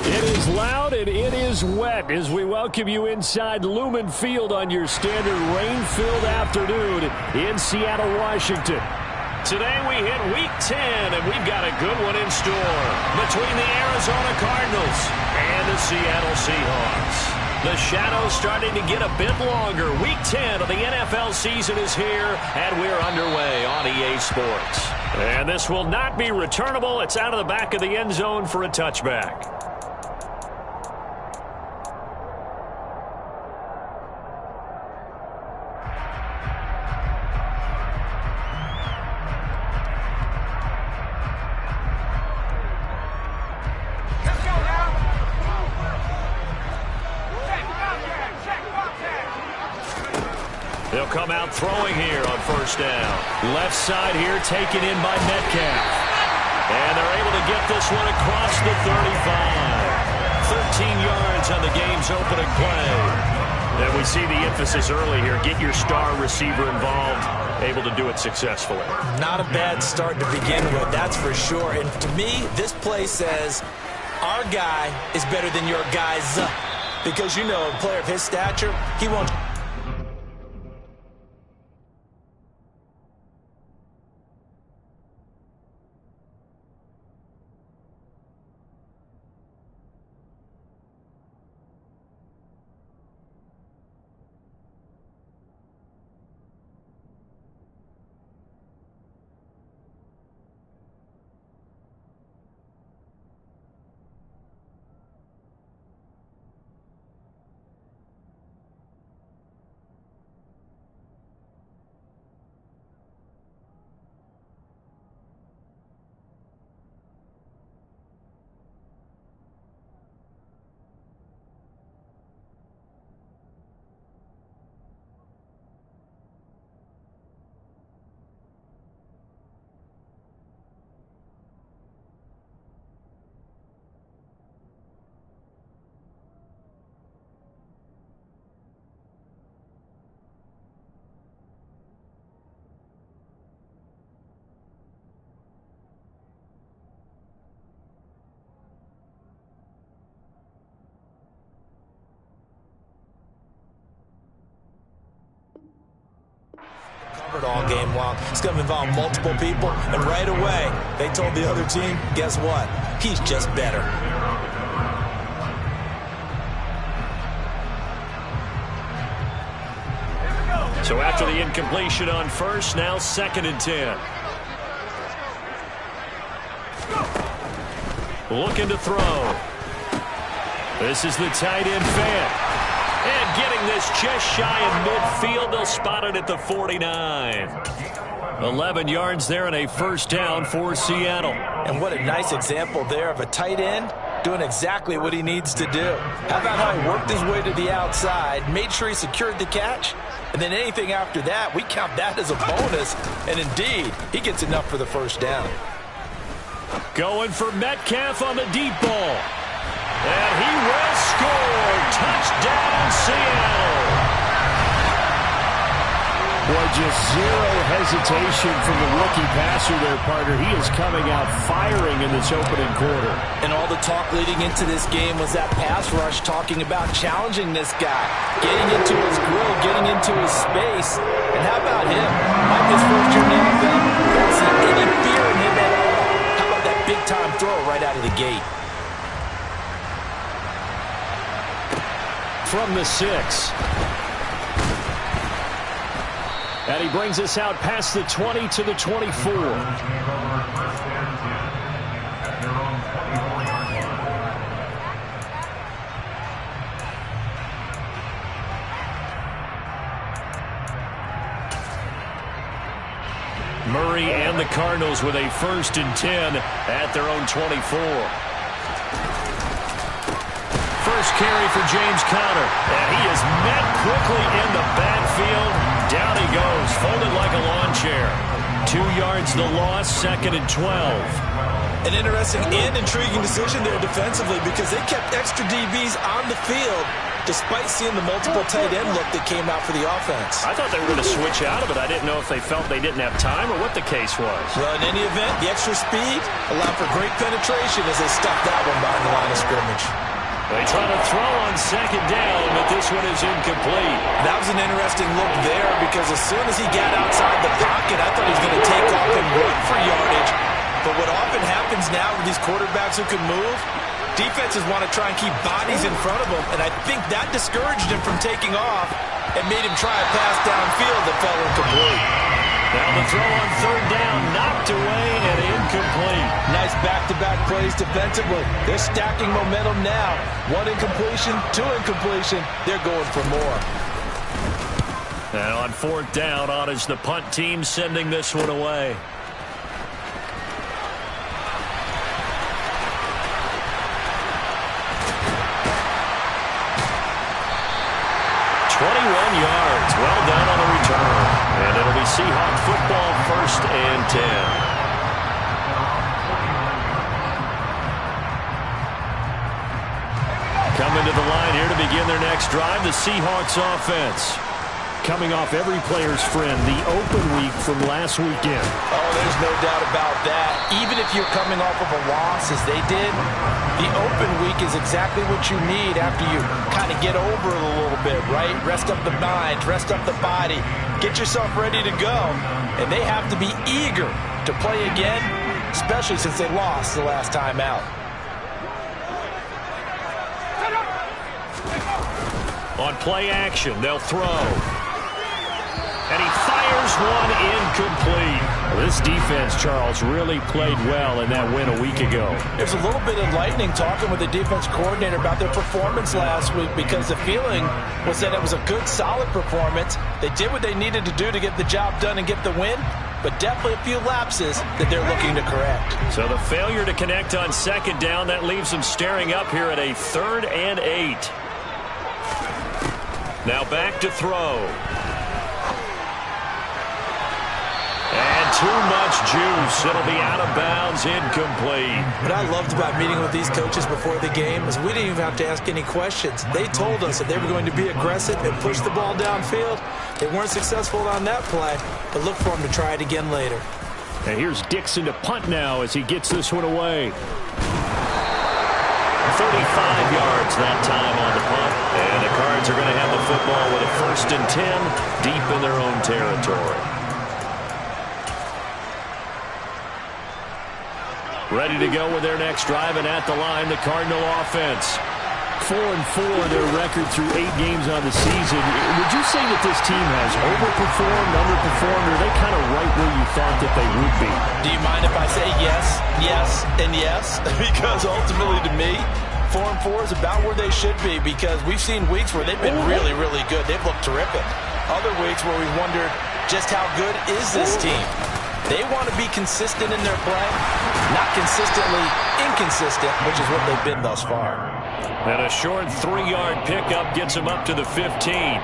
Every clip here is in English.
It is loud and it is wet as we welcome you inside Lumen Field on your standard rain-filled afternoon in Seattle, Washington. Today we hit Week 10, and we've got a good one in store between the Arizona Cardinals and the Seattle Seahawks. The shadow's starting to get a bit longer. Week 10 of the NFL season is here, and we're underway on EA Sports. And this will not be returnable. It's out of the back of the end zone for a touchback. They'll come out throwing here on first down. Left side here taken in by Metcalf. And they're able to get this one across the 35. 13 yards on the game's opening play. And we see the emphasis early here. Get your star receiver involved. Able to do it successfully. Not a bad start to begin with, that's for sure. And to me, this play says our guy is better than your guy's. Because, you know, a player of his stature, he won't. All game long. It's going to involve multiple people, and right away, they told the other team, guess what? He's just better. So after the incompletion on first, now 2nd and 10. Looking to throw. This is the tight end Fant. And getting this just shy of midfield, they'll spot it at the 49. 11 yards there and a first down for Seattle. And what a nice example there of a tight end doing exactly what he needs to do. How about how he worked his way to the outside, made sure he secured the catch, and then anything after that, we count that as a bonus. And indeed, he gets enough for the first down. Going for Metcalf on the deep ball. And he will score. Touchdown, Seattle. Boy, just zero hesitation from the rookie passer there, partner. He is coming out firing in this opening quarter. And all the talk leading into this game was that pass rush talking about challenging this guy, getting into his grill, getting into his space. And how about him? Like his first year in the NFL, don't see any fear in him at all. How about that big-time throw right out of the gate? From the 6. And he brings us out past the 20 to the 24. Murray and the Cardinals with a 1st and 10 at their own 24. First carry for James Conner. And he is met quickly in the backfield. Down he goes, folded like a lawn chair. 2 yards the loss, 2nd and 12. An interesting and intriguing decision there defensively because they kept extra DBs on the field despite seeing the multiple tight end look that came out for the offense. I thought they were going to switch out of it. I didn't know if they felt they didn't have time or what the case was. Well, in any event, the extra speed allowed for great penetration as they stuffed that one behind the line of scrimmage. They try to throw on second down, but this one is incomplete. That was an interesting look there because as soon as he got outside the pocket, I thought he was going to take off and run for yardage. But what often happens now with these quarterbacks who can move, defenses want to try and keep bodies in front of them, and I think that discouraged him from taking off and made him try a pass downfield that fell incomplete. Now the throw on third down, knocked away and incomplete. Nice back-to-back plays defensively. They're stacking momentum now. One incompletion, two incompletion. They're going for more. And on fourth down, on is the punt team sending this one away. Yards. Well done on the return. And it'll be Seahawk football, 1st and 10. Coming to the line here to begin their next drive, the Seahawks offense. Coming off every player's friend, the open week from last weekend. Oh, there's no doubt about that. Even if you're coming off of a loss, as they did, the open week is exactly what you need after you kind of get over it a little bit, right? Rest up the mind, rest up the body, get yourself ready to go. And they have to be eager to play again, especially since they lost the last time out. On play action, they'll throw. And he fires one incomplete. This defense, Charles, really played well in that win a week ago. There's a little bit enlightening talking with the defense coordinator about their performance last week because the feeling was that it was a good, solid performance. They did what they needed to do to get the job done and get the win, but definitely a few lapses that they're looking to correct. So the failure to connect on second down, that leaves them staring up here at a 3rd and 8. Now back to throw. And too much juice. It'll be out of bounds, incomplete. What I loved about meeting with these coaches before the game is we didn't even have to ask any questions. They told us that they were going to be aggressive and push the ball downfield. They weren't successful on that play, but look for them to try it again later. And here's Dixon to punt now as he gets this one away. 35 yards that time on the punt. And the Cards are going to have the football with a 1st and 10 deep in their own territory. Ready to go with their next drive, and at the line, the Cardinal offense. 4-4 their record through 8 games on the season. Would you say that this team has overperformed, underperformed, or are they kind of right where you thought that they would be? Do you mind if I say yes, yes, and yes? Because ultimately to me, 4-4 is about where they should be because we've seen weeks where they've been really, really good. They've looked terrific. Other weeks where we wondered just how good is this team? They want to be consistent in their play, not consistently inconsistent, which is what they've been thus far. And a short 3-yard pickup gets them up to the 15.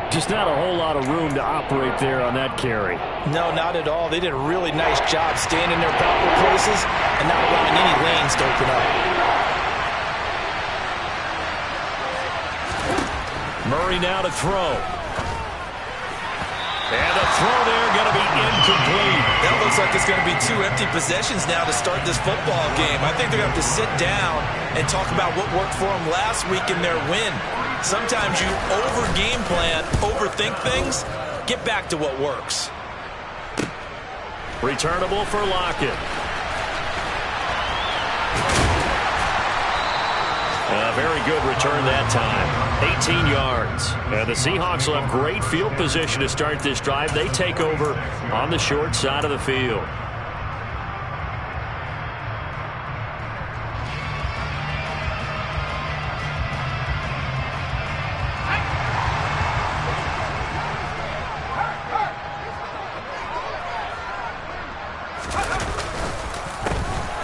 Just not a whole lot of room to operate there on that carry. No, not at all. They did a really nice job staying in their proper places and not allowing any lanes to open up. Murray now to throw. And the throw there going to be incomplete. That looks like it's going to be 2 empty possessions now to start this football game. I think they're going to have to sit down and talk about what worked for them last week in their win. Sometimes you over-game plan, overthink things. Get back to what works. Returnable for Lockett. A very good return that time. 18 yards. And the Seahawks will have great field position to start this drive. They take over on the short side of the field.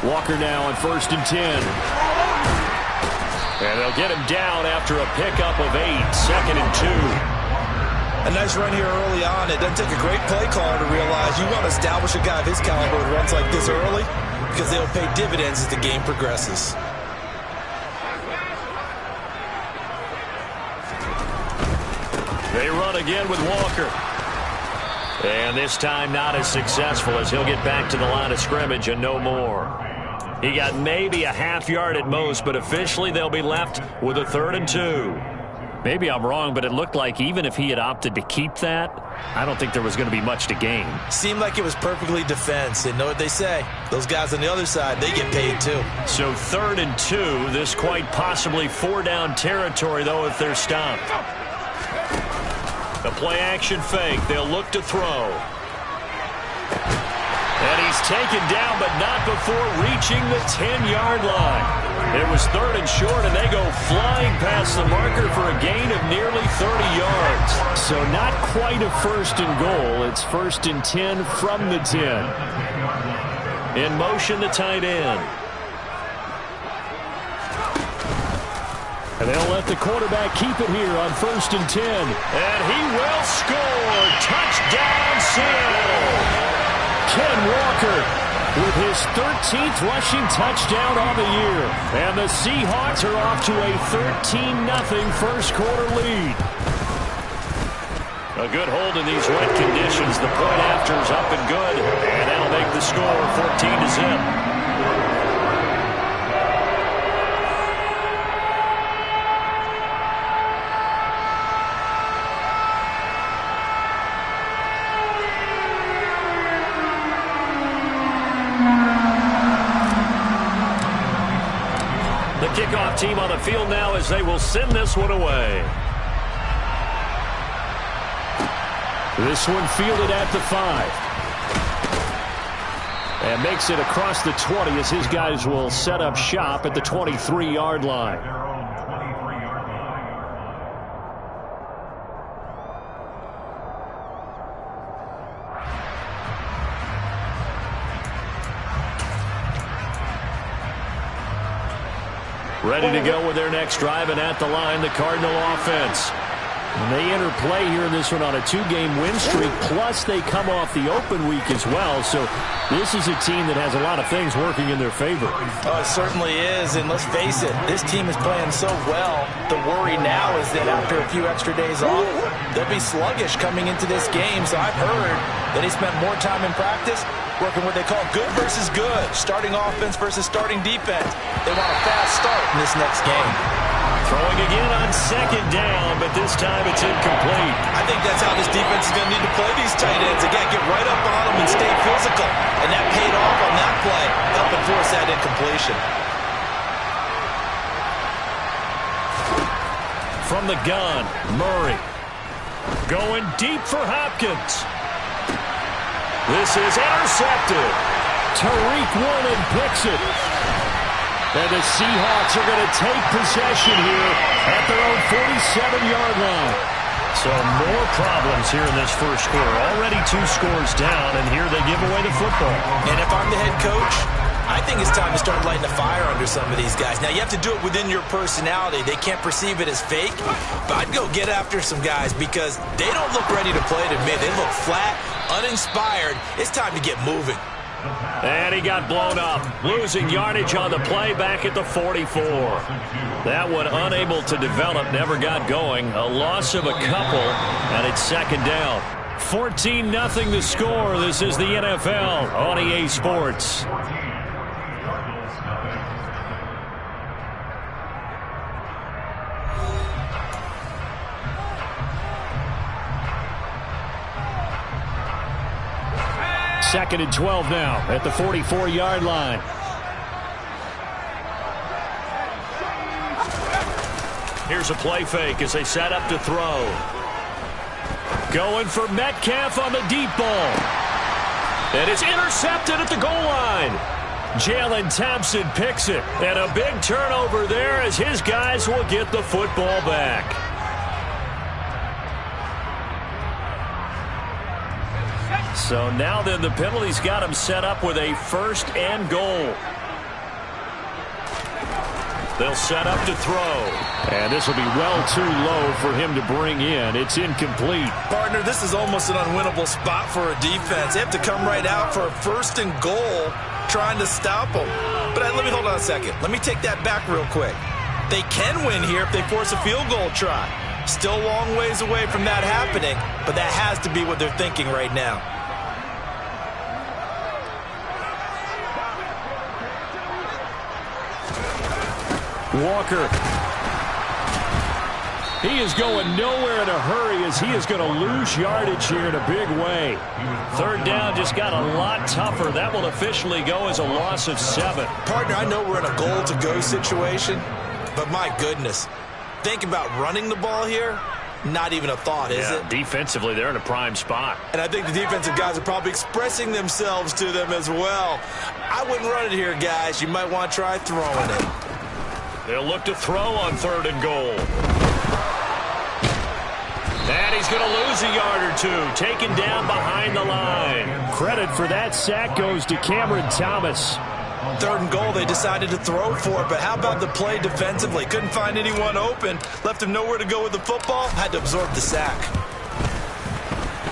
Walker now on 1st and 10. And they'll get him down after a pickup of 8. 2nd and 2. A nice run here early on. It doesn't take a great play caller to realize you want to establish a guy of his caliber who runs like this early because they'll pay dividends as the game progresses. run again with Walker. And this time not as successful as he'll get back to the line of scrimmage and no more. He got maybe a half yard at most, but officially they'll be left with a 3rd and 2. Maybe I'm wrong, but it looked like even if he had opted to keep that, I don't think there was going to be much to gain. Seemed like it was perfectly defense. And know what they say. Those guys on the other side, they get paid too. So 3rd and 2. This quite possibly 4-down territory, though, if they're stopped. The play-action fake. They'll look to throw. And he's taken down, but not before reaching the 10-yard line. It was 3rd and short, and they go flying past the marker for a gain of nearly 30 yards. So not quite a 1st and goal. It's 1st and 10 from the 10. In motion, the tight end. And they'll let the quarterback keep it here on 1st and 10. And he will score. Touchdown, Seattle. Ken Walker with his 13th rushing touchdown on the year. And the Seahawks are off to a 13-0 first quarter lead. A good hold in these wet conditions. The point after is up and good. And that'll make the score 14-0. The kickoff team on the field now as they will send this one away. This one fielded at the 5. And makes it across the 20 as his guys will set up shop at the 23-yard line. Ready to go with their next drive, and at the line, the Cardinal offense. And they enter play here in this one on a 2-game win streak, plus they come off the open week as well. So this is a team that has a lot of things working in their favor. Oh, it certainly is, and let's face it, this team is playing so well. The worry now is that after a few extra days off, they'll be sluggish coming into this game. So I've heard that they spent more time in practice working what they call good versus good, starting offense versus starting defense. They want a fast start in this next game. Throwing again on 2nd down, but this time it's incomplete. I think that's how this defense is going to need to play these tight ends. Again, get right up on them and stay physical. And that paid off on that play, helping force that incompletion. From the gun, Murray. Going deep for Hopkins. This is intercepted. Tariq Woolen picks it. And the Seahawks are going to take possession here at their own 47-yard line. So more problems here in this first quarter. Already 2 scores down, and here they give away the football. And if I'm the head coach, I think it's time to start lighting a fire under some of these guys. Now, you have to do it within your personality. They can't perceive it as fake. But I'd go get after some guys because they don't look ready to play to me. They look flat, uninspired. It's time to get moving. And he got blown up, losing yardage on the play back at the 44. That one unable to develop, never got going. A loss of a couple, and it's 2nd down. 14-0 the score. This is the NFL on EA Sports. Second and 12 now at the 44-yard line. Here's a play fake as they set up to throw. Going for Metcalf on the deep ball. And it's intercepted at the goal line. Jalen Thompson picks it. And a big turnover there as his guys will get the football back. So now then the penalty's got him set up with a 1st and goal. They'll set up to throw. And this will be well too low for him to bring in. It's incomplete. Partner, this is almost an unwinnable spot for a defense. They have to come right out for a 1st and goal trying to stop them. But let me hold on a second. Let me take that back real quick. They can win here if they force a field goal try. Still a long ways away from that happening, but that has to be what they're thinking right now. Walker. He is going nowhere in a hurry as he is going to lose yardage here in a big way. Third down just got a lot tougher. That will officially go as a loss of 7. Partner, I know we're in a goal-to-go situation, but my goodness, think about running the ball here. Not even a thought, is it? Defensively, they're in a prime spot. And I think the defensive guys are probably expressing themselves to them as well. I wouldn't run it here, guys. You might want to try throwing it. They'll look to throw on 3rd and goal. And he's going to lose a yard or two, taken down behind the line. Credit for that sack goes to Cameron Thomas. 3rd and goal, they decided to throw for it, but how about the play defensively? Couldn't find anyone open, left him nowhere to go with the football, had to absorb the sack.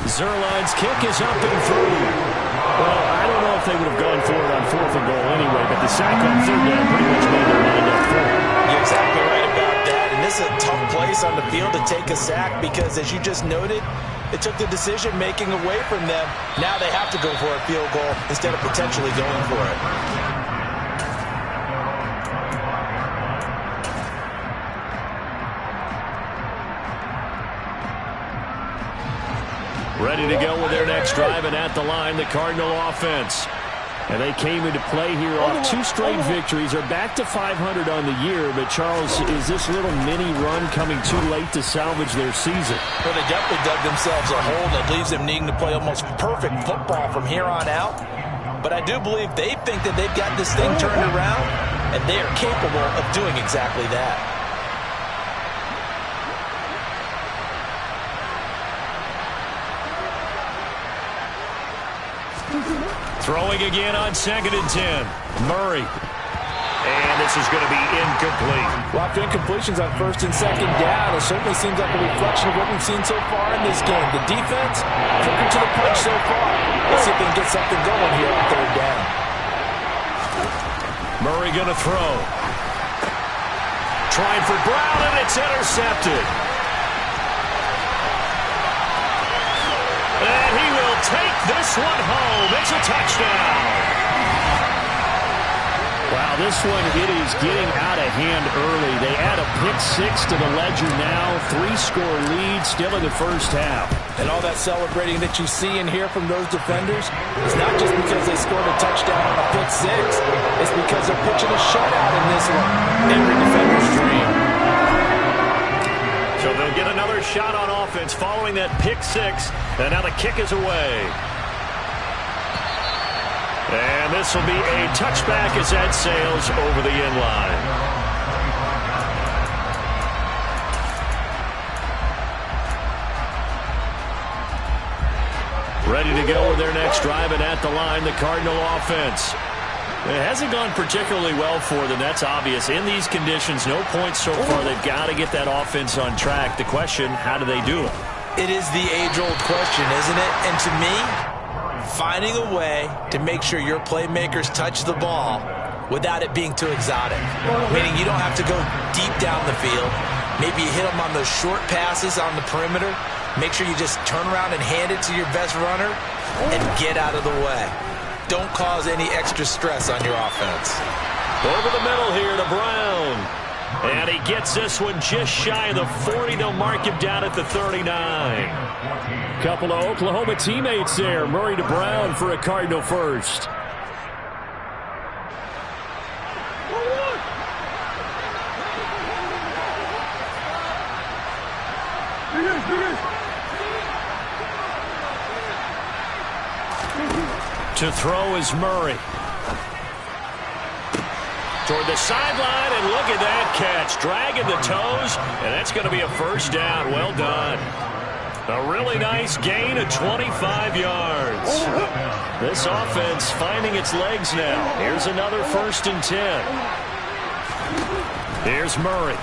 Zerline's kick is up and through. Well, I don't know if they would have gone for it on 4th and goal anyway, but the sack on 3rd down pretty much made their mind up for it. You're exactly right about that, and this is a tough place on the field to take a sack because, as you just noted, it took the decision-making away from them. Now they have to go for a field goal instead of potentially going for it. Ready to go with their next drive, and at the line, the Cardinal offense. And they came into play here off 2 straight victories. Are back to 500 on the year. But, Charles, is this little mini run coming too late to salvage their season? Well, they definitely dug themselves a hole that leaves them needing to play almost perfect football from here on out. But I do believe they think that they've got this thing turned around, and they are capable of doing exactly that. Throwing again on 2nd and 10. Murray. And this is going to be incomplete. Well, after incompletions on 1st and 2nd down, it certainly seems like a reflection of what we've seen so far in this game. The defense, quicker to the punch so far. Let's see if they can get something going here on 3rd down. Murray going to throw. Trying for Brown, and it's intercepted. And he will take this one home. It's a touchdown. Wow, this one, it is getting out of hand early. They add a pick-6 to the ledger now. 3-score lead still in the first half. And all that celebrating that you see and hear from those defenders is not just because they scored a touchdown on a pick-6. It's because they're pitching a shutout in this one. Every defender's dream. So they'll get another shot on offense following that pick-6. And now the kick is away. And this will be a touchback as that sails over the end line. Ready to go with their next drive, and at the line, the Cardinal offense. It hasn't gone particularly well for them. That's obvious. In these conditions, no points so far. They've got to get that offense on track. The question, how do they do it? It is the age-old question, isn't it? And to me, finding a way to make sure your playmakers touch the ball without it being too exotic. Meaning you don't have to go deep down the field. Maybe you hit them on those short passes on the perimeter. Make sure you just turn around and hand it to your best runner and get out of the way. Don't cause any extra stress on your offense. Over the middle here to Brown. And he gets this one just shy of the 40. They'll mark him down at the 39. Couple of Oklahoma teammates there. Murray to Brown for a Cardinal first. To throw is Murray. Toward the sideline, and look at that catch. Dragging the toes, and that's going to be a first down. Well done. A really nice gain of 25 yards. This offense finding its legs now. Here's another 1st and 10. Here's Murray.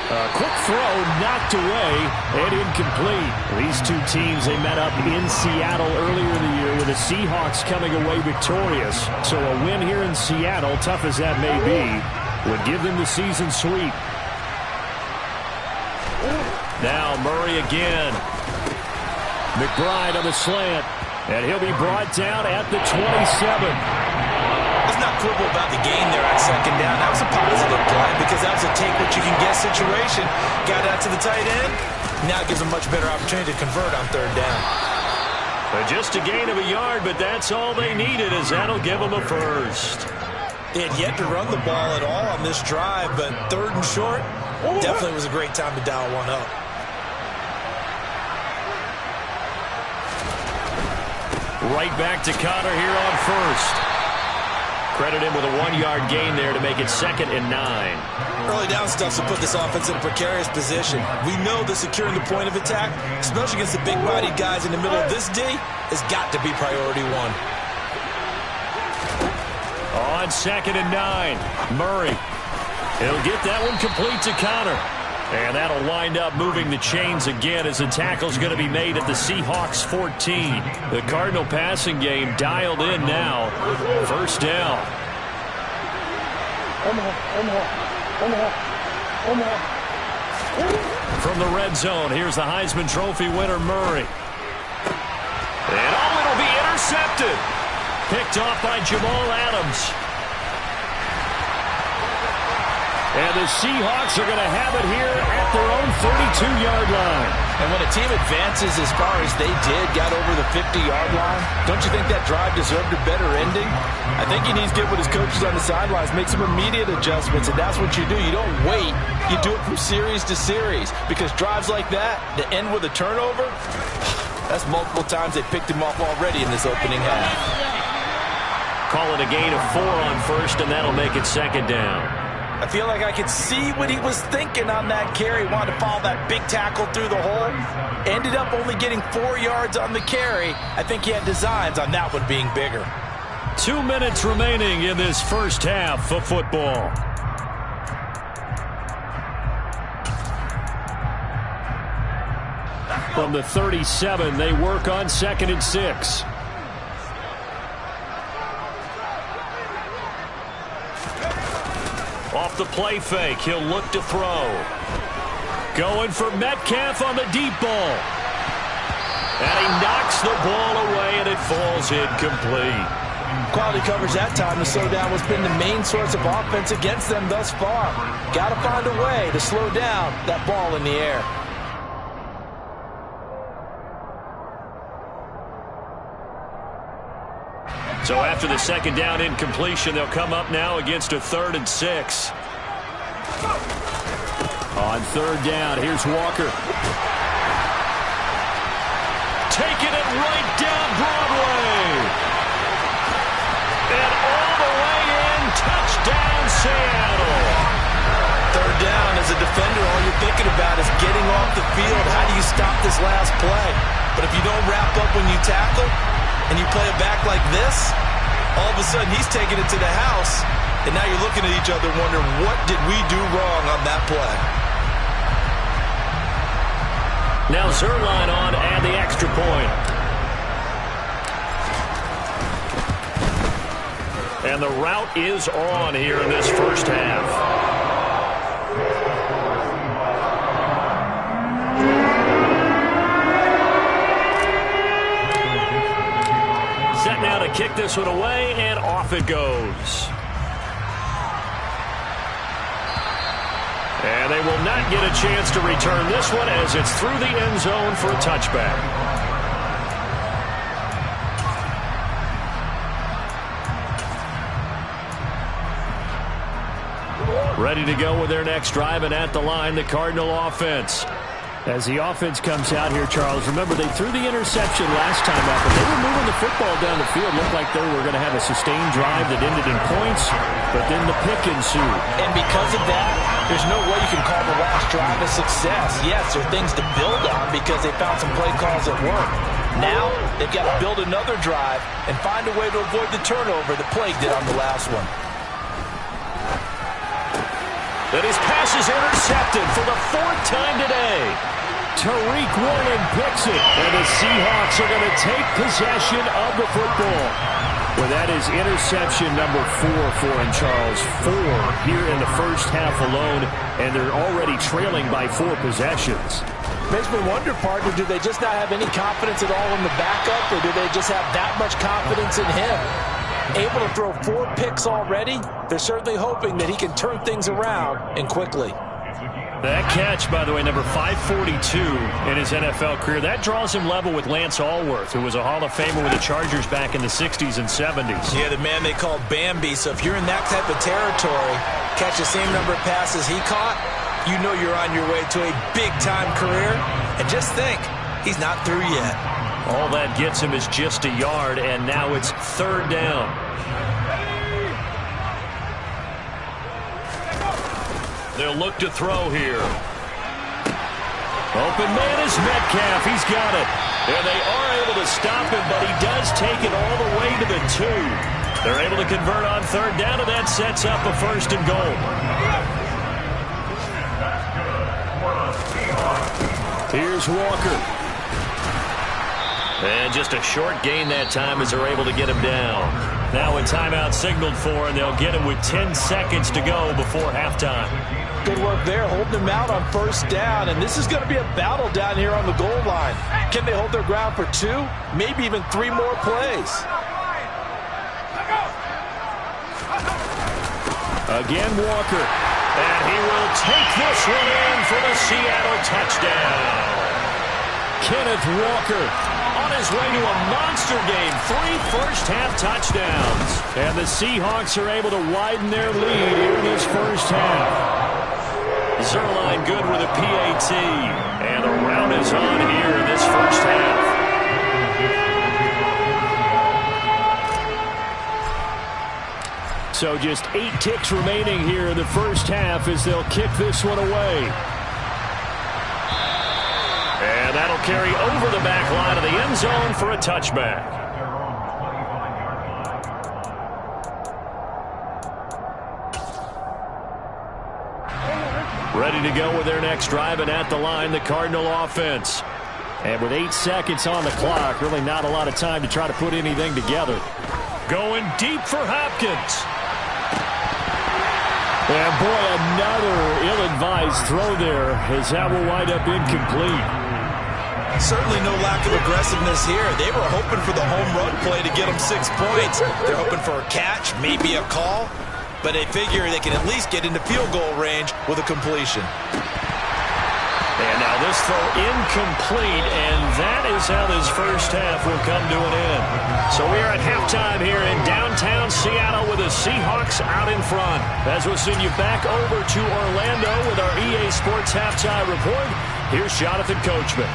A quick throw knocked away and incomplete. These two teams, they met up in Seattle earlier in the year with the Seahawks coming away victorious. So a win here in Seattle, tough as that may be, would give them the season sweep. Now Murray again. McBride on the slant. And he'll be brought down at the 27. Let's not quibble about the gain there on second down. That was a positive play because that was a take-what-you-can-get situation. Got out to the tight end. Now it gives a much better opportunity to convert on third down. But just a gain of a yard, but that's all they needed, as that'll give them a first. They had yet to run the ball at all on this drive, but third and short definitely was a great time to dial one up. Right back to Connor here on first. Credit him with a 1-yard gain there to make it 2nd and 9. Early down stuff to put this offense in a precarious position. We know that securing the point of attack, especially against the big-bodied guys in the middle of this D, has got to be priority one. On 2nd and 9, Murray. He'll get that one complete to Connor. And that'll wind up moving the chains again as the tackle's going to be made at the Seahawks 14. The Cardinal passing game dialed in now. First down. From the red zone, here's the Heisman Trophy winner, Murray. And it'll be intercepted. Picked off by Jamal Adams. And the Seahawks are going to have it here at their own 32-yard line. And when a team advances as far as they did, got over the 50-yard line, don't you think that drive deserved a better ending? I think he needs to get with his coaches on the sidelines, make some immediate adjustments, and that's what you do. You don't wait. You do it from series to series, because drives like that end with a turnover, that's multiple times they picked him off already in this opening half. Call it a gain of 4 on first, and that'll make it 2nd down. I feel like I could see what he was thinking on that carry. Wanted to follow that big tackle through the hole. Ended up only getting 4 yards on the carry. I think he had designs on that one being bigger. 2 minutes remaining in this first half of football. From the 37, they work on 2nd and 6. Off the play fake, he'll look to throw. Going for Metcalf on the deep ball. And he knocks the ball away, and it falls incomplete. Quality coverage that time to slow down what's been the main source of offense against them thus far. Got to find a way to slow down that ball in the air. So after the 2nd down incompletion, they'll come up now against a 3rd and 6. On 3rd down, here's Walker. Taking it right down Broadway. And all the way in, touchdown Seattle. 3rd down, as a defender, all you're thinking about is getting off the field. How do you stop this last play? But if you don't wrap up when you tackle, and you play it back like this, all of a sudden he's taking it to the house, and now you're looking at each other wondering, what did we do wrong on that play? Now Zerline on and the extra point. And the route is on here in this first half. Set now to kick this one away, and off it goes. And they will not get a chance to return this one as it's through the end zone for a touchback. Ready to go with their next drive, and at the line, the Cardinal offense. As the offense comes out here, Charles, remember they threw the interception last time out, but they were moving the football down the field. Looked like they were going to have a sustained drive that ended in points, but then the pick ensued. And because of that, there's no way you can call the last drive a success. Yes, there are things to build on because they found some play calls that work. Now, they've got to build another drive and find a way to avoid the turnover that plagued it on the last one. But his pass is intercepted for the 4th time today. Tariq Woolen picks it, and the Seahawks are going to take possession of the football. Well, that is interception number 4 for him, Charles. 4 here in the first half alone, and they're already trailing by 4 possessions. Makes me wonder, partner, do they just not have any confidence at all in the backup, or do they just have that much confidence in him? Able to throw 4 picks already, they're certainly hoping that he can turn things around and quickly. That catch, by the way, number 542 in his NFL career, that draws him level with Lance Allworth, who was a Hall of Famer with the Chargers back in the 60s and 70s. Yeah, the man they called Bambi, so if you're in that type of territory, catch the same number of passes he caught, you know you're on your way to a big-time career. And just think, he's not through yet. All that gets him is just a yard, and now it's 3rd down. They'll look to throw here. Open man is Metcalf. He's got it. And they are able to stop him, but he does take it all the way to the 2. They're able to convert on 3rd down, and that sets up a 1st and goal. Here's Walker. And just a short gain that time as they're able to get him down. Now a timeout signaled for, and they'll get him with 10 seconds to go before halftime. Good work there, holding him out on 1st down, and this is going to be a battle down here on the goal line. Can they hold their ground for 2, maybe even 3 more plays? Again, Walker. And he will take this one in for the Seattle touchdown. Kenneth Walker on his way to a monster game. 3 first-half touchdowns. And the Seahawks are able to widen their lead here in this first half. Zerline good with a PAT. And the round is on here in this first half. So just 8 ticks remaining here in the first half as they'll kick this one away. And that'll carry over the back line of the end zone for a touchback. Ready to go with their next drive, and at the line, the Cardinal offense. And with 8 seconds on the clock, really not a lot of time to try to put anything together. Going deep for Hopkins. And boy, another ill-advised throw there as that will wind up incomplete. Certainly no lack of aggressiveness here. They were hoping for the home run play to get them 6 points. They're hoping for a catch, maybe a call, but they figure they can at least get into field goal range with a completion. And now this throw incomplete, and that is how this first half will come to an end. So we are at halftime here in downtown Seattle with the Seahawks out in front. As we'll send you back over to Orlando with our EA Sports Halftime Report, here's Jonathan Coachman.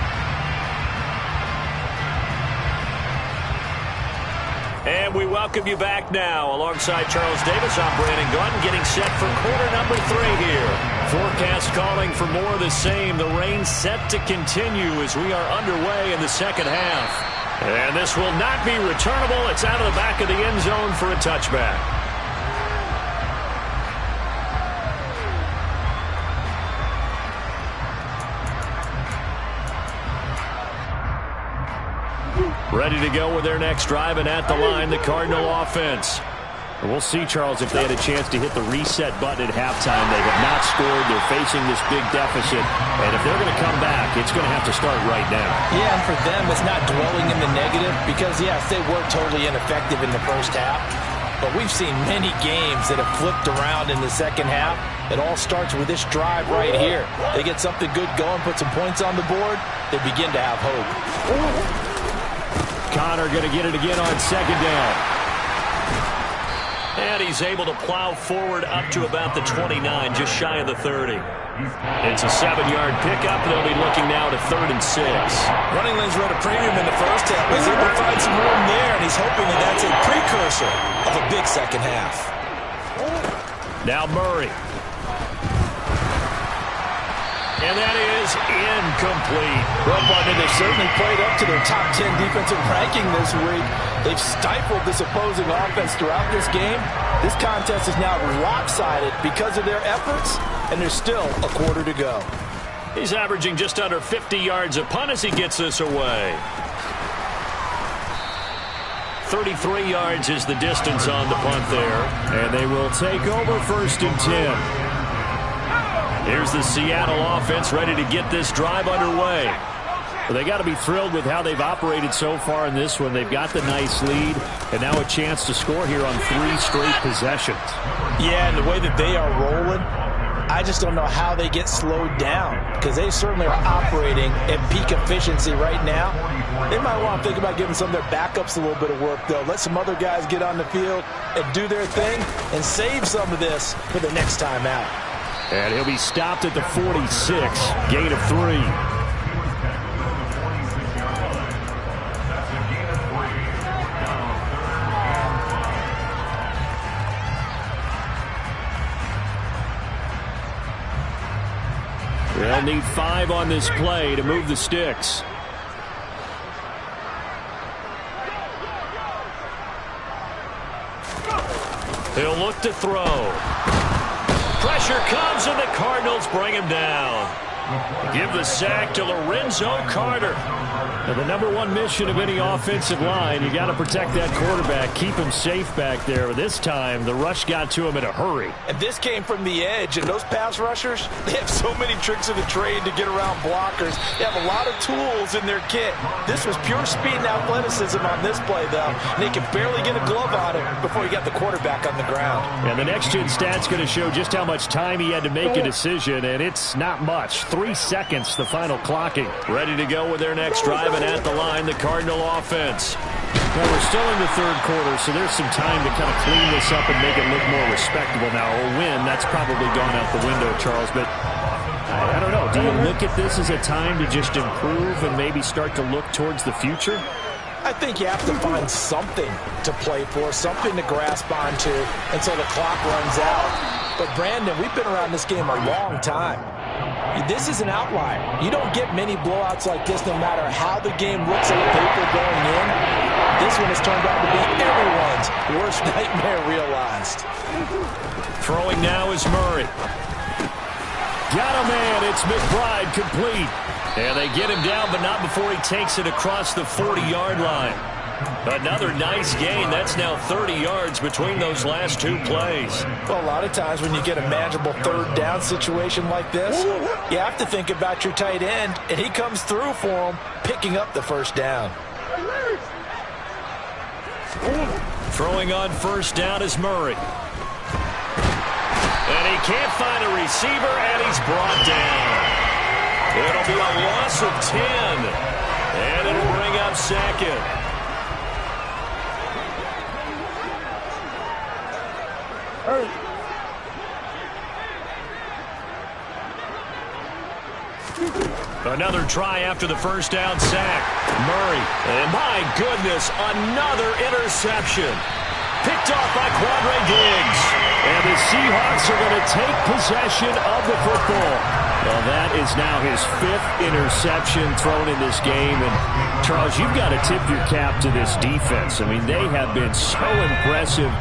And we welcome you back now. Alongside Charles Davis, I'm Brandon Gunn, getting set for quarter number 3 here. Forecast calling for more of the same. The rain set to continue as we are underway in the second half. And this will not be returnable. It's out of the back of the end zone for a touchback. Ready to go with their next drive, and at the line, the Cardinal offense. And we'll see, Charles, if they had a chance to hit the reset button at halftime. They have not scored. They're facing this big deficit. And if they're going to come back, it's going to have to start right now. Yeah, and for them, it's not dwelling in the negative because, yes, they were totally ineffective in the first half. But we've seen many games that have flipped around in the second half. It all starts with this drive right here. They get something good going, put some points on the board, they begin to have hope. Connor going to get it again on 2nd down. And he's able to plow forward up to about the 29, just shy of the 30. It's a 7-yard pickup. They'll be looking now to 3rd and 6. Running lanes were at a premium in the first half. He's able to find some room there, and he's hoping that that's a precursor of a big second half. Now Murray. And that is incomplete. Well, partner, they've certainly played up to their top 10 defensive ranking this week. They've stifled this opposing offense throughout this game. This contest is now lopsided because of their efforts, and there's still a quarter to go. He's averaging just under 50 yards a punt as he gets this away. 33 yards is the distance on the punt there. And they will take over 1st and 10. Here's the Seattle offense ready to get this drive underway. Well, they got to be thrilled with how they've operated so far in this one. They've got the nice lead, and now a chance to score here on 3 straight possessions. Yeah, and the way that they are rolling, I just don't know how they get slowed down, because they certainly are operating at peak efficiency right now. They might want to think about giving some of their backups a little bit of work, though. Let some other guys get on the field and do their thing and save some of this for the next time out. And he'll be stopped at the 46, gain of 3. They'll need 5 on this play to move the sticks. He'll look to throw. Pressure comes, and the Cardinals bring him down. Give the sack to Lorenzo Carter. Now, the #1 mission of any offensive line, you got to protect that quarterback, keep him safe back there. This time, the rush got to him in a hurry. And this came from the edge, and those pass rushers, they have so many tricks of the trade to get around blockers. They have a lot of tools in their kit. This was pure speed and athleticism on this play, though. And they could barely get a glove on it before he got the quarterback on the ground. And the next-gen stat's going to show just how much time he had to make a decision, and it's not much. 3 seconds, the final clocking. Ready to go with their next drive, and at the line, the Cardinal offense. Well, we're still in the 3rd quarter, so there's some time to kind of clean this up and make it look more respectable now. Or win, that's probably gone out the window, Charles, but I don't know. Do you look at this as a time to just improve and maybe start to look towards the future? I think you have to find something to play for, something to grasp onto until the clock runs out. But, Brandon, we've been around this game a long time. This is an outlier. You don't get many blowouts like this no matter how the game looks on paper going in. This one has turned out to be everyone's worst nightmare realized. Throwing now is Murray. Got a man. It's McBride complete. And they get him down, but not before he takes it across the 40-yard line. Another nice gain. That's now 30 yards between those last 2 plays. Well, a lot of times when you get a manageable 3rd down situation like this, you have to think about your tight end, and he comes through for him, picking up the 1st down. Throwing on 1st down is Murray. And he can't find a receiver, and he's brought down. It'll be a loss of 10, and it'll bring up 2nd. Another try after the 1st down sack. Murray, and my goodness, another interception. Picked off by Quandre Diggs. And the Seahawks are going to take possession of the football. Well, that is now his 5th interception thrown in this game. And, Charles, you've got to tip your cap to this defense. I mean, they have been so impressive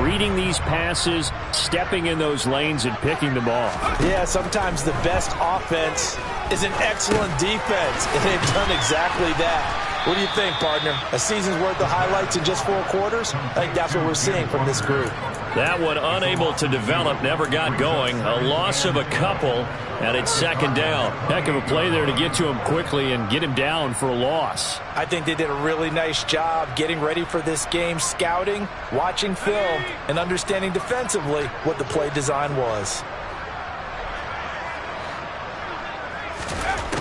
reading these passes, stepping in those lanes, and picking them off. Yeah, sometimes the best offense is an excellent defense, and they've done exactly that. What do you think, partner? A season's worth of highlights in just 4 quarters? I think that's what we're seeing from this group. That one unable to develop, never got going. A loss of a couple, and it's 2nd down. Heck of a play there to get to him quickly and get him down for a loss. I think they did a really nice job getting ready for this game, scouting, watching film, and understanding defensively what the play design was.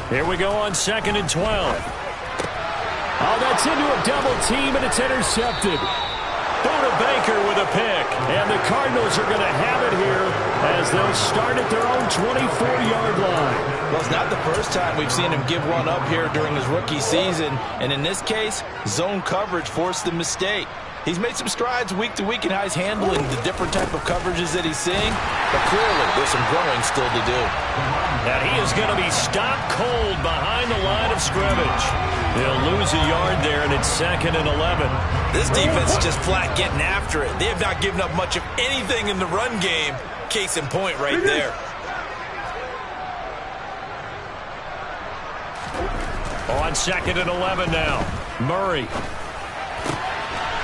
Here we go on 2nd and 12. Oh, that's into a double team, and it's intercepted. Buda Baker with a pick. And the Cardinals are going to have it here as they'll start at their own 24-yard line. Well, it's not the first time we've seen him give one up here during his rookie season. And in this case, zone coverage forced the mistake. He's made some strides week to week in how he's handling the different type of coverages that he's seeing. But clearly, there's some growing still to do. And he is going to be stopped cold behind the line of scrimmage. They'll lose a yard there, and it's 2nd and 11. This defense is just flat getting after it. They have not given up much of anything in the run game. Case in point right there. On 2nd and 11 now. Murray.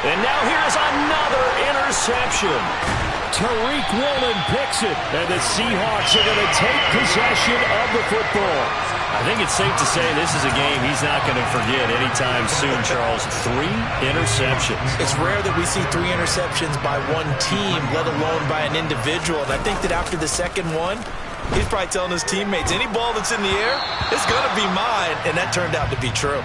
And now here's another interception. Tariq Woolen picks it, and the Seahawks are going to take possession of the football. I think it's safe to say this is a game he's not going to forget anytime soon, Charles. 3 interceptions. It's rare that we see 3 interceptions by one team, let alone by an individual. And I think that after the second one, he's probably telling his teammates, any ball that's in the air, it's going to be mine. And that turned out to be true.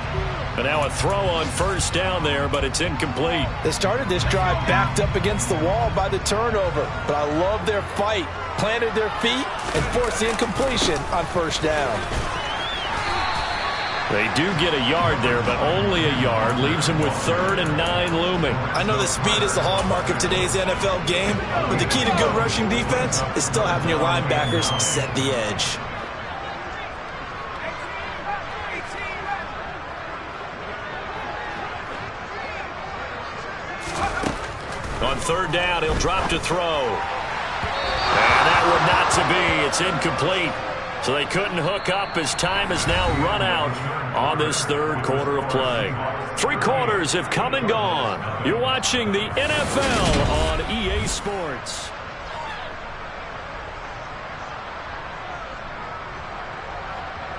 And now a throw on first down there, but it's incomplete. They started this drive backed up against the wall by the turnover. But I love their fight. Planted their feet and forced the incompletion on first down. They do get a yard there, but only a yard. Leaves them with 3rd and 9 looming. I know that speed is the hallmark of today's NFL game, but the key to good rushing defense is still having your linebackers set the edge. On 3rd down, he'll drop to throw. And that one not to be. It's incomplete. So they couldn't hook up as time has now run out on this 3rd quarter of play. 3 quarters have come and gone. You're watching the NFL on EA Sports.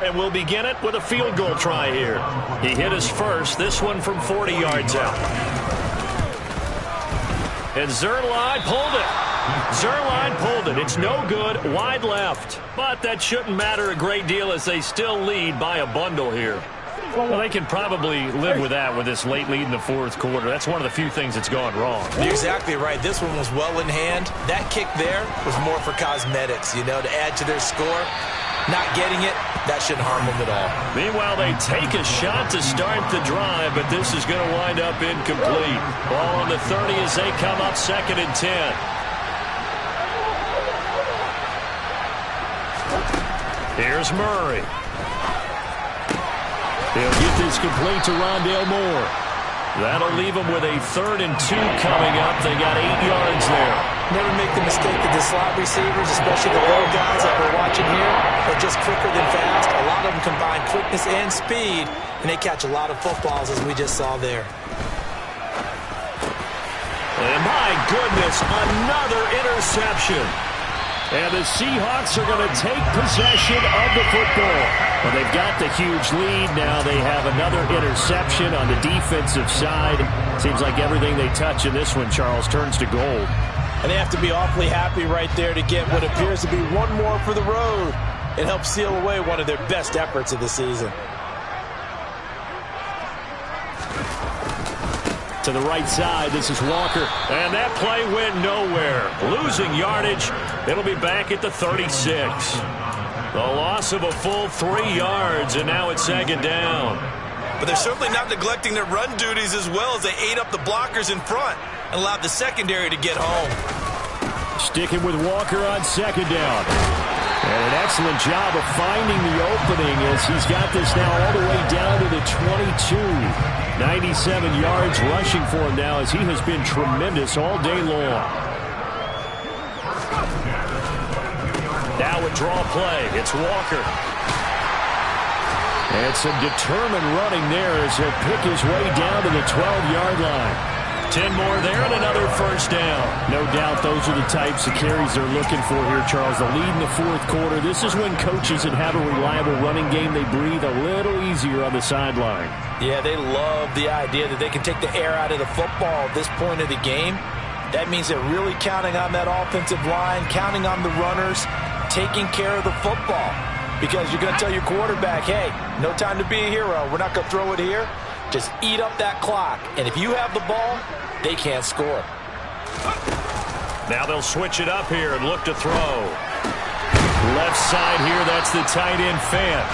And we'll begin it with a field goal try here. He hit his first, this one from 40 yards out. And Zerline pulled it. Zerline pulled it. It's no good. Wide left. But that shouldn't matter a great deal as they still lead by a bundle here. Well, they can probably live with that with this late lead in the 4th quarter. That's one of the few things that's gone wrong. You're exactly right. This one was well in hand. That kick there was more for cosmetics, you know, to add to their score. Not getting it, that shouldn't harm them at all. Meanwhile, they take a shot to start the drive, but this is going to wind up incomplete. Ball on the 30 as they come up 2nd and 10. Here's Murray. He'll get this complete to Rondale Moore. That'll leave them with a 3rd and 2 coming up. They got 8 yards there. Never make the mistake that the slot receivers, especially the little guys that we're watching here, are just quicker than fast. A lot of them combine quickness and speed, and they catch a lot of footballs, as we just saw there. And my goodness, another interception. And the Seahawks are going to take possession of the football. Well, they've got the huge lead. Now they have another interception on the defensive side. Seems like everything they touch in this one, Charles, turns to gold. And they have to be awfully happy right there to get what appears to be one more for the road and help seal away one of their best efforts of the season. To the right side, this is Walker. And that play went nowhere. Losing yardage. It'll be back at the 36. The loss of a full 3 yards, and now it's 2nd down. But they're certainly not neglecting their run duties as well as they ate up the blockers in front and allowed the secondary to get home. Sticking with Walker on 2nd down. And an excellent job of finding the opening as he's got this now all the way down to the 22. 97 yards rushing for him now as he has been tremendous all day long. Now a draw play. It's Walker. And some determined running there as he'll pick his way down to the 12-yard line. 10 more there and another first down. No doubt those are the types of carries they're looking for here, Charles. The lead in the 4th quarter. This is when coaches that have a reliable running game, they breathe a little easier on the sideline. Yeah, they love the idea that they can take the air out of the football at this point of the game. That means they're really counting on that offensive line, counting on the runners, taking care of the football. Because you're going to tell your quarterback, hey, no time to be a hero. We're not going to throw it here. Just eat up that clock. And if you have the ball, they can't score. Now they'll switch it up here and look to throw. Left side here, that's the tight end Fant.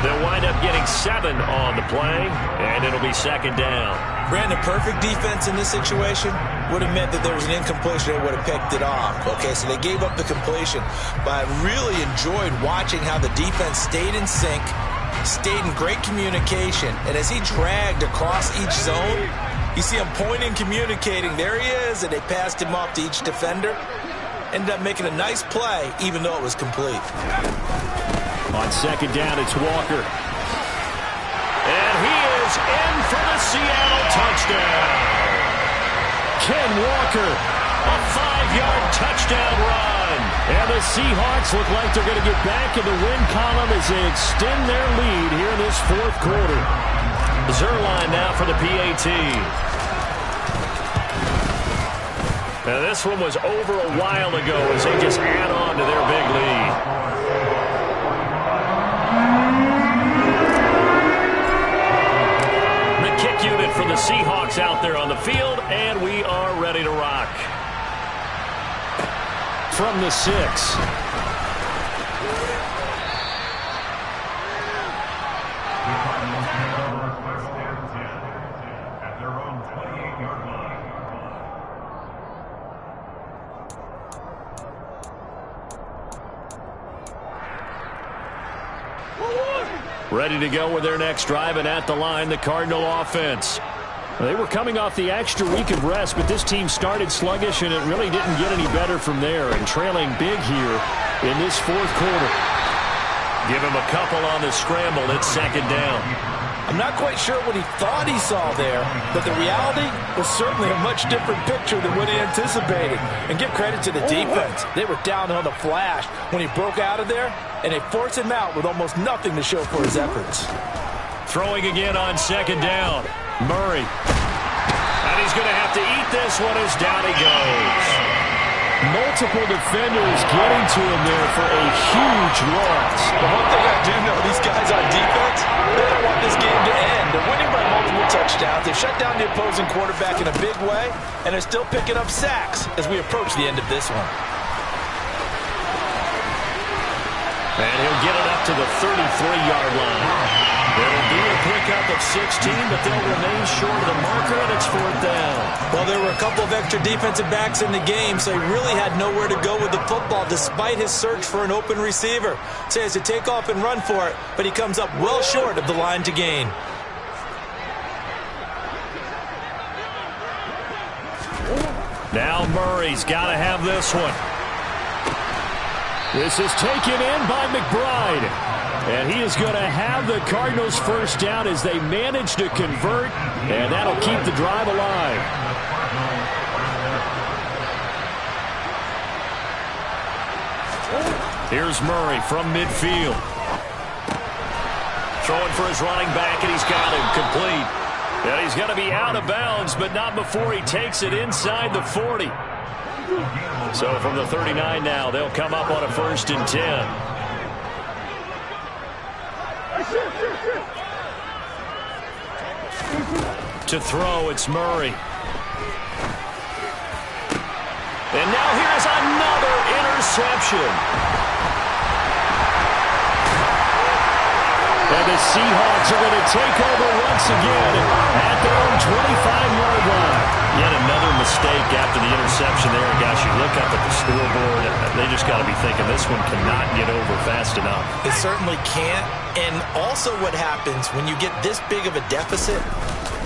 They'll wind up getting 7 on the play, and it'll be 2nd down. Brandon, perfect defense in this situation would have meant that there was an incompletion. They would have picked it off. Okay, so they gave up the completion. But I really enjoyed watching how the defense stayed in sync, stayed in great communication, and as he dragged across each zone, you see him pointing, communicating. There he is, and they passed him off to each defender. Ended up making a nice play, even though it was complete. On 2nd down, it's Walker. And he is in for the Seattle touchdown. Ken Walker. A 5-yard touchdown run. And the Seahawks look like they're going to get back in the win column as they extend their lead here in this fourth quarter. Zerline now for the PAT. Now this one was over a while ago as they just add on to their big lead. The kick unit for the Seahawks out there on the field, and we are ready to rock. From the 6. Ready to go with their next drive, and at the line, the Cardinal offense. They were coming off the extra week of rest, but this team started sluggish, and it really didn't get any better from there, and trailing big here in this fourth quarter. Give him a couple on the scramble. It's second down. I'm not quite sure what he thought he saw there, but the reality was certainly a much different picture than what he anticipated. And give credit to the defense. They were down on the flash when he broke out of there, and they forced him out with almost nothing to show for his efforts. Throwing again on second down. Murray. And he's going to have to eat this one as down he goes. Multiple defenders getting to him there for a huge loss. The one thing I do know, these guys on defense, they don't want this game to end. They're winning by multiple touchdowns. They've shut down the opposing quarterback in a big way, and they're still picking up sacks as we approach the end of this one. And he'll get it up to the 33-yard line. There'll be a pickup of 16, but they'll remain short of the marker, and it's fourth down. Well, there were a couple of extra defensive backs in the game, so he really had nowhere to go with the football despite his search for an open receiver. So he has to take off and run for it, but he comes up well short of the line to gain. Now Murray's got to have this one. This is taken in by McBride. And he is going to have the Cardinals first down as they manage to convert, and that'll keep the drive alive. Here's Murray from midfield. Throwing for his running back, and he's got him complete. And he's going to be out of bounds, but not before he takes it inside the 40. So from the 39 now, they'll come up on a 1st and 10. To throw, it's Murray. And now here's another interception. And the Seahawks are going to take over once again at their own 25-yard line. Yet another mistake after the interception there. Gosh, you look up at the scoreboard, they just got to be thinking this one cannot get over fast enough. It certainly can't. And also what happens when you get this big of a deficit,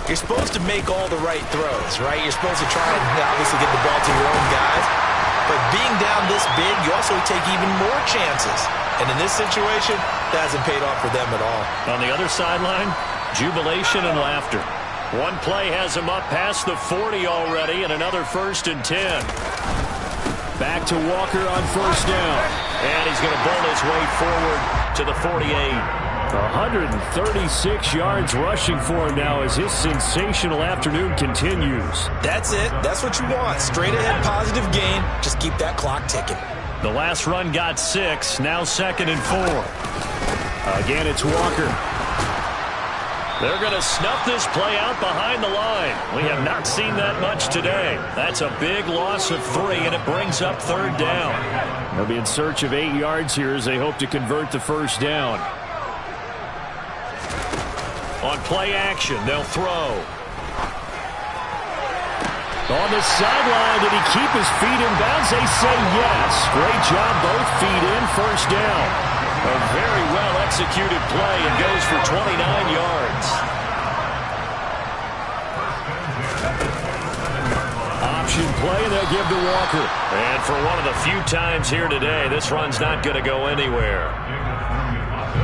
you're supposed to make all the right throws, right? You're supposed to try and obviously get the ball to your own guys. But being down this big, you also take even more chances. And in this situation, that hasn't paid off for them at all. On the other sideline, jubilation and laughter. One play has him up past the 40 already, and another 1st and 10. Back to Walker on 1st down. And he's going to bowl his way forward to the 48. 136 yards rushing for him now as his sensational afternoon continues. That's it. That's what you want. Straight ahead positive gain. Just keep that clock ticking. The last run got 6. Now 2nd and 4. Again, it's Walker. They're going to snuff this play out behind the line. We have not seen that much today. That's a big loss of 3, and it brings up 3rd down. They'll be in search of 8 yards here as they hope to convert the 1st down. On play action, they'll throw. On the sideline, did he keep his feet in bounds? They say yes. Great job, both feet in, 1st down. A very well-executed play and goes for 29 yards. Option play, and they'll give to Walker. And for one of the few times here today, this run's not going to go anywhere.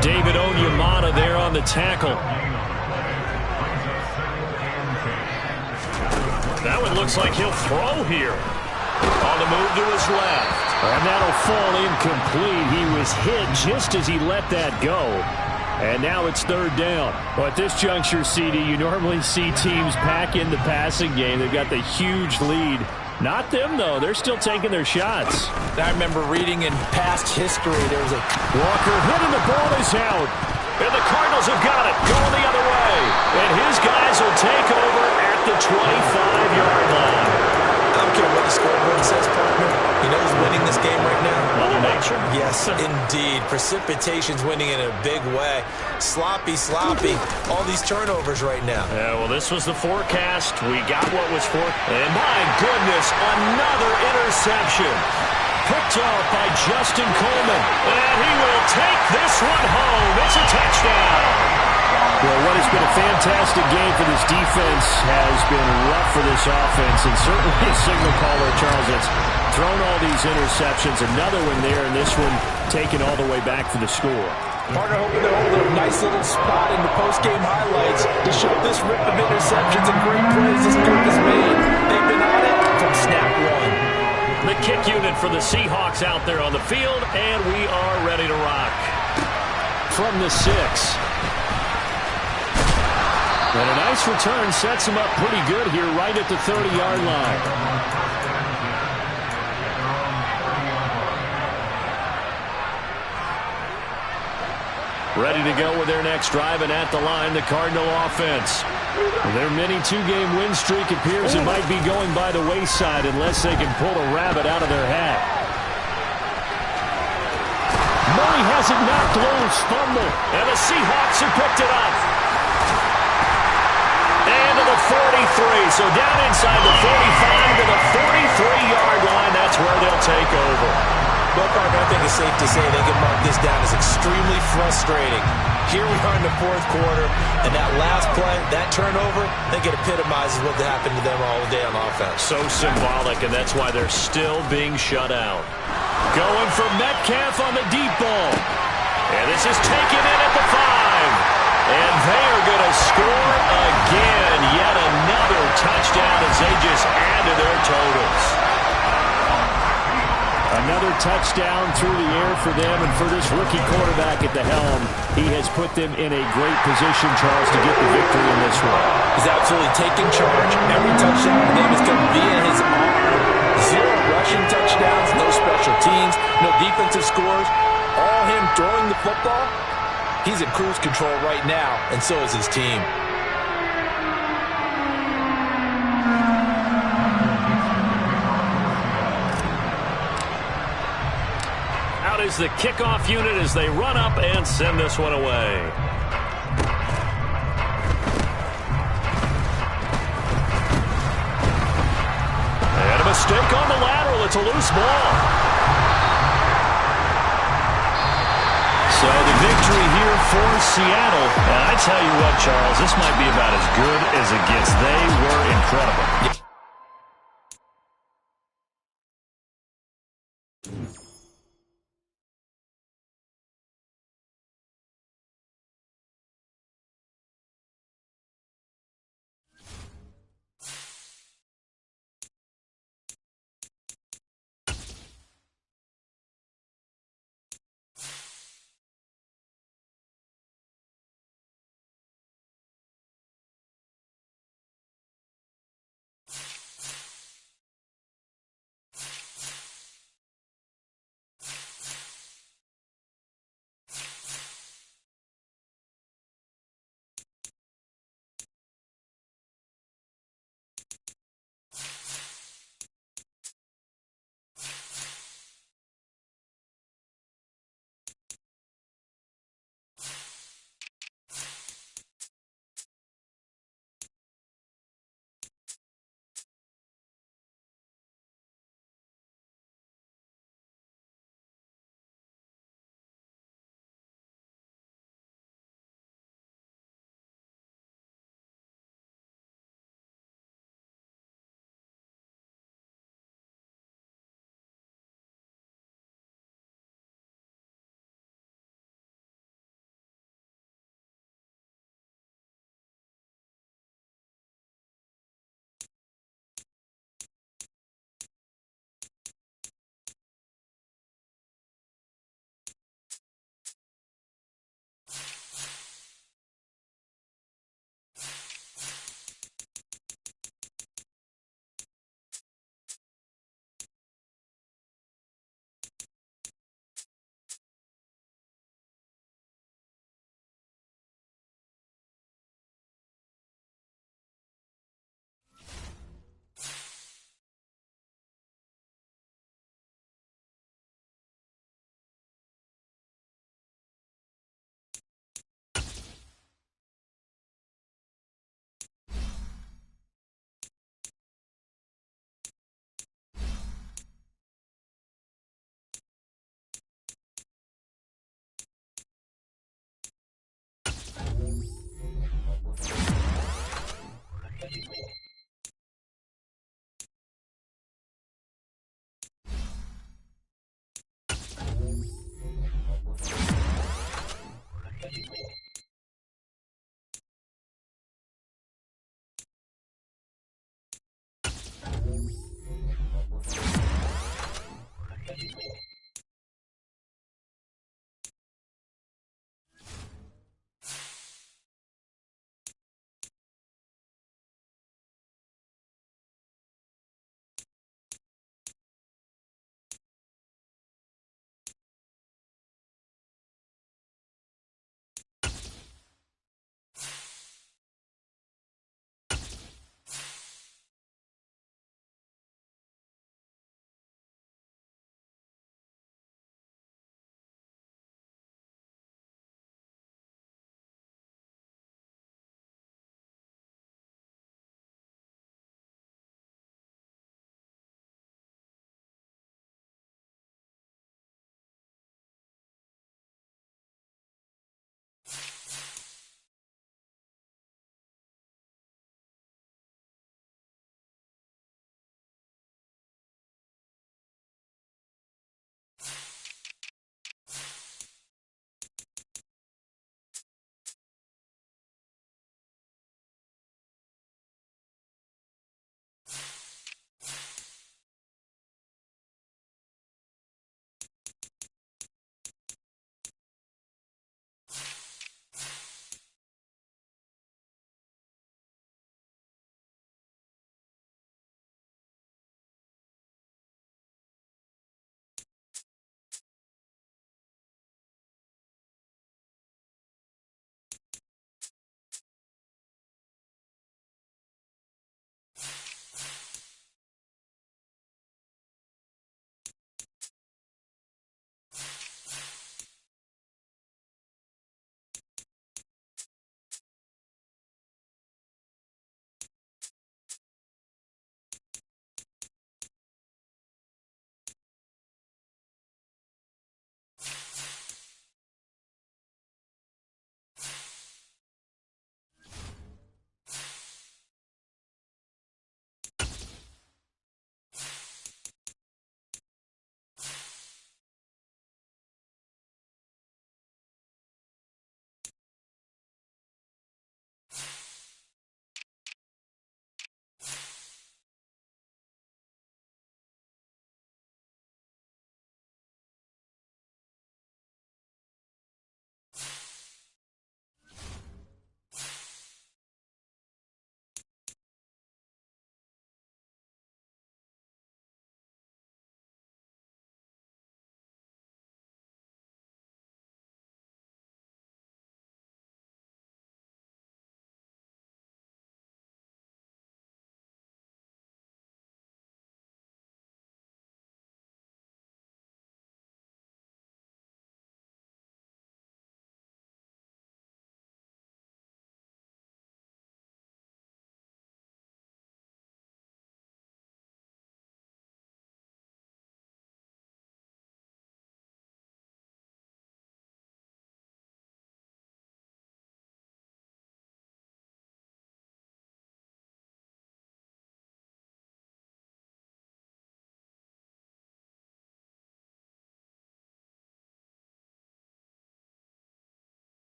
David Onyemata there on the tackle. That one looks like he'll throw here. On the move to his left. And that'll fall incomplete. He was hit just as he let that go. And now it's third down. Well, at this juncture, CD, you normally see teams pack in the passing game. They've got the huge lead. Not them, though. They're still taking their shots. I remember reading in past history, there was a Walker hit and the ball is out. And the Cardinals have got it, going the other way. And his guys will take over at the 25-yard line. I don't care what the scoreboard says, partner. You know who's winning this game right now? Mother Nature? Yes, indeed. Precipitation's winning in a big way. Sloppy. All these turnovers right now. Yeah, well, this was the forecast. We got what was for. And my goodness, another interception. Picked off by Justin Coleman. And he will take this one home. It's a touchdown. Well, what has been a fantastic game for this defense has been rough for this offense, and certainly a signal caller, Charles, that's thrown all these interceptions. Another one there, and this one taken all the way back for the score. partner hoping to hold a nice little spot in the post-game highlights to show this rip of interceptions and great plays this group has made. They've been on it from snap one. The kick unit for the Seahawks out there on the field, and we are ready to rock. From the 6. And a nice return sets him up pretty good here right at the 30-yard line. Ready to go with their next drive, and at the line, the Cardinal offense. Their mini two-game win streak appears it might be going by the wayside unless they can pull a rabbit out of their hat. Murray has it knocked loose, fumble, and the Seahawks have picked it up. And to the 43, so down inside the 45 to the 43-yard line. That's where they'll take over. Well, partner, I think it's safe to say they can mark this down as extremely frustrating. Here we are in the fourth quarter, and that last play, that turnover, I think it epitomizes what happened to them all day on offense. So symbolic, and that's why they're still being shut out. Going for Metcalf on the deep ball. And this is taken in at the 5. And they are going to score again. Yet another touchdown as they just add to their totals. Another touchdown through the air for them, and for this rookie quarterback at the helm, he has put them in a great position, Charles, to get the victory in this one. He's absolutely taking charge. Every touchdown for them is going via his arm. 0 rushing touchdowns, no special teams, no defensive scores. All him throwing the football. He's in cruise control right now, and so is his team. Out is the kickoff unit as they run up and send this one away. And a mistake on the lateral. It's a loose ball. So the victory here for Seattle. And I tell you what, Charles, this might be about as good as it gets. They were incredible.